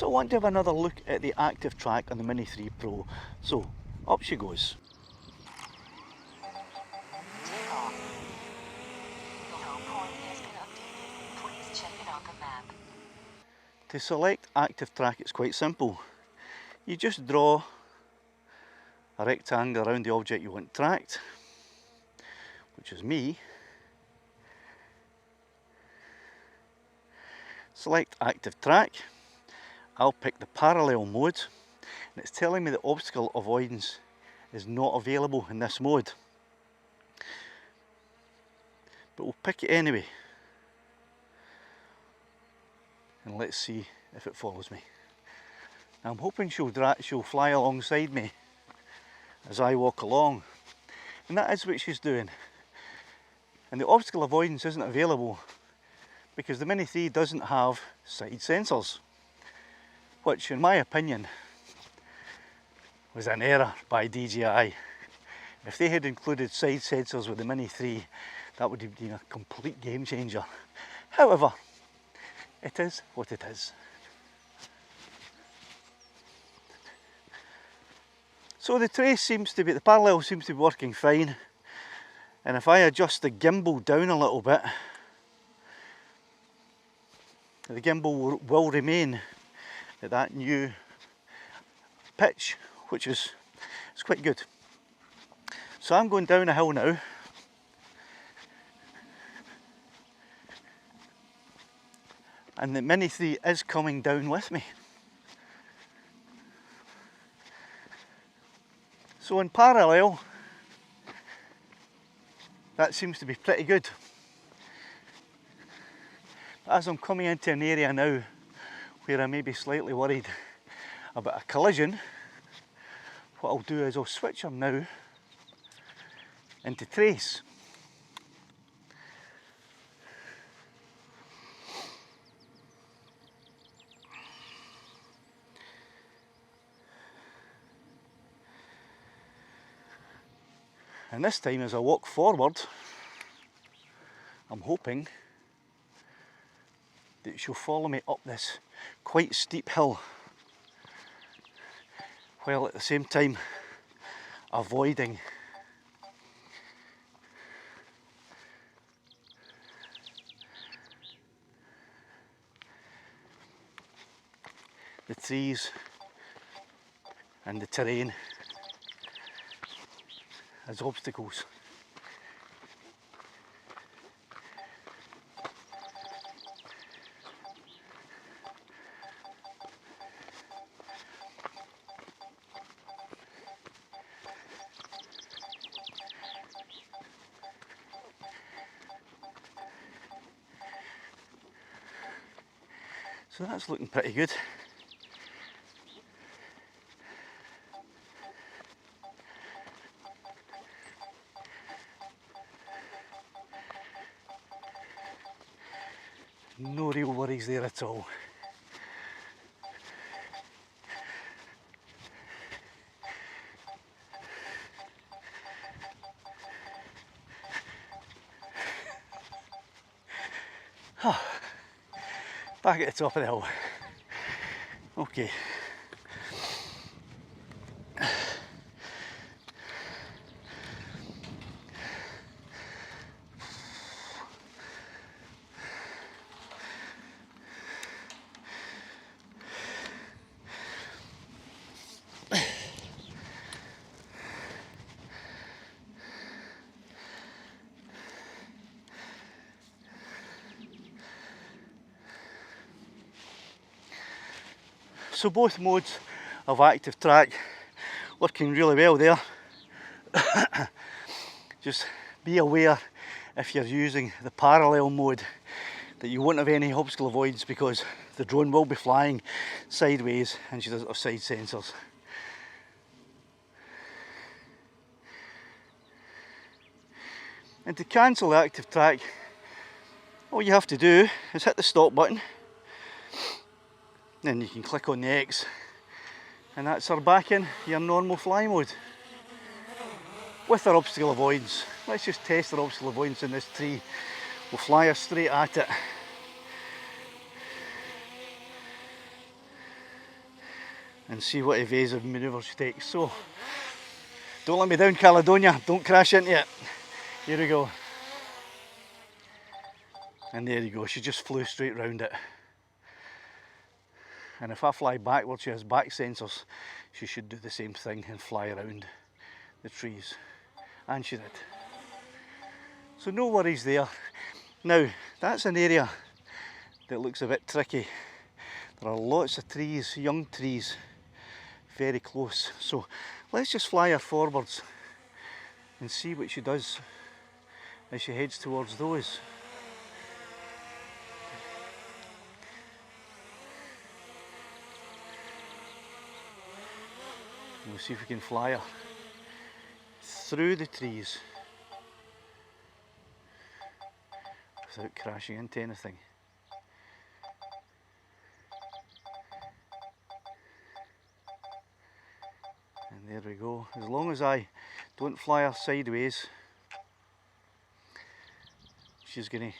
So I want to have another look at the active track on the Mini 3 Pro. So up she goes. To select active track, it's quite simple. You just draw a rectangle around the object you want tracked, which is me. Select active track. I'll pick the parallel mode, and it's telling me that obstacle avoidance is not available in this mode. But we'll pick it anyway. And let's see if it follows me. Now I'm hoping she'll fly alongside me as I walk along. And that is what she's doing. And the obstacle avoidance isn't available because the Mini 3 doesn't have side sensors, which in my opinion was an error by DJI. If they had included side sensors with the Mini 3, that would have been a complete game changer. However, it is what it is. So the parallel seems to be working fine. And if I adjust the gimbal down a little bit, the gimbal will remain at that new pitch, which is quite good. So I'm going down a hill now. And the Mini 3 is coming down with me. So in parallel, that seems to be pretty good. As I'm coming into an area now where I may be slightly worried about a collision, what I'll do is I'll switch them now into trace. And this time as I walk forward, I'm hoping that she'll follow me up this quite steep hill, while at the same time avoiding the trees and the terrain as obstacles. So that's looking pretty good. No real worries there at all. Back at the top of the hill. Okay. So both modes of active track working really well there. Just be aware if you're using the parallel mode that you won't have any obstacle avoidance because the drone will be flying sideways and she doesn't have side sensors. And to cancel the active track, all you have to do is hit the stop button. Then you can click on the X and that's her back in your normal fly mode with her obstacle avoidance. Let's just test her obstacle avoidance in this tree. We'll fly her straight at it. and see what evasive manoeuvre she takes. So, don't let me down, Caledonia, don't crash into it. Here we go. And there you go, she just flew straight round it. And if I fly backwards, she has back sensors, she should do the same thing and fly around the trees. And she did. So no worries there. Now, that's an area that looks a bit tricky. There are lots of trees, young trees, very close. So let's just fly her forwards and see what she does as she heads towards those. We'll see if we can fly her through the trees without crashing into anything. And there we go. As long as I don't fly her sideways, she's going to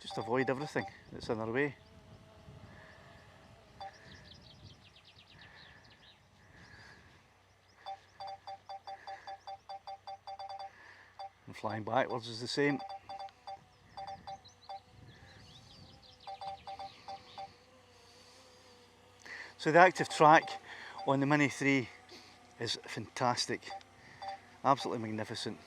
just avoid everything that's in her way. And flying backwards is the same. So the active track on the Mini 3 is fantastic, absolutely magnificent.